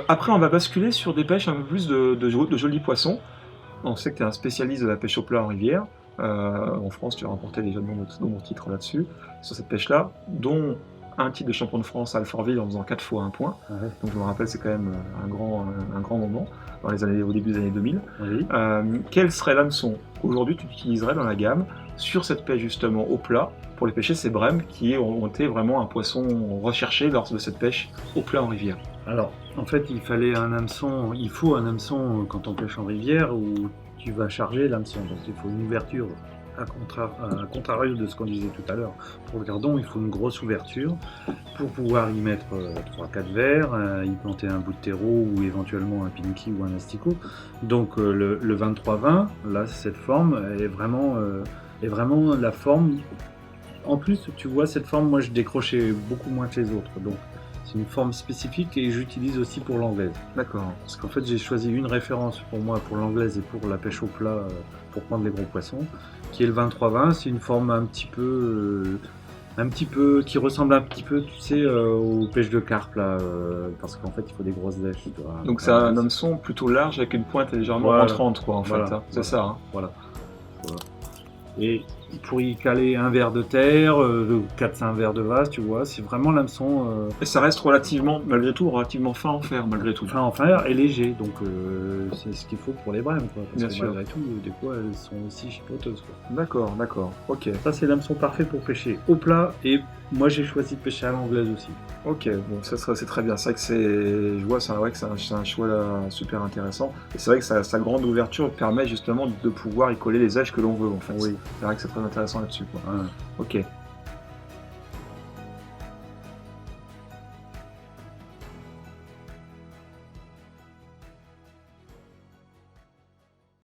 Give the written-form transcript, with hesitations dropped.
Après, on va basculer sur des pêches un peu plus de jolis poissons. On sait que tu es un spécialiste de la pêche au plat en rivière. En France, tu as remporté déjà de nombreux titres là-dessus, sur cette pêche-là, dont un titre de champion de France à Alfortville en faisant 4 fois un point. Ouais. Donc je me rappelle, c'est quand même un grand moment au début des années 2000. Oui. Quel serait l'hameçon aujourd'hui tu utiliserais dans la gamme sur cette pêche justement au plat pour les pêcher ces brèmes qui ont été vraiment un poisson recherché lors de cette pêche au plat en rivière? Alors, en fait, il faut un hameçon quand on pêche en rivière où tu vas charger l'hameçon. Donc, il faut une ouverture, à contrario de ce qu'on disait tout à l'heure. Pour le gardon, il faut une grosse ouverture pour pouvoir y mettre 3-4 verres, y planter un bout de terreau ou éventuellement un pinky ou un asticot. Donc, le 23-20, là, cette forme est vraiment la forme. En plus, tu vois, cette forme, moi, je décrochais beaucoup moins que les autres. Donc, c'est une forme spécifique et j'utilise aussi pour l'anglaise. D'accord. Parce qu'en fait, j'ai choisi une référence pour moi, pour l'anglaise et pour la pêche au plat, pour prendre les gros poissons, qui est le 23-20. C'est une forme qui ressemble un petit peu, tu sais, aux pêches de carpe, là, parce qu'en fait, il faut des grosses lèches. Tu vois. Donc c'est un hameçon plutôt large avec une pointe légèrement rentrante, quoi, en fait. Hein. C'est ça. Hein. Voilà. Et pour y caler un verre de terre, 4-5 verres de vase, tu vois, c'est vraiment l'hameçon. Et ça reste malgré tout, relativement fin en fer, malgré tout. Fin en fer et léger, donc c'est ce qu'il faut pour les brèmes, quoi. Parce Bien que sûr. malgré tout, des fois, elles sont aussi chipoteuses, quoi. D'accord, ok. Ça, c'est l'hameçon parfait pour pêcher au plat, et moi, j'ai choisi de pêcher à l'anglaise aussi. Ok, bon, c'est très bien. C'est vrai que je vois, c'est vrai que c'est un choix super intéressant. Et c'est vrai que sa grande ouverture permet justement de pouvoir y coller les âges que l'on veut, en fait. Oui. C'est vrai que c'est très intéressant là-dessus, quoi. Ouais. Ok.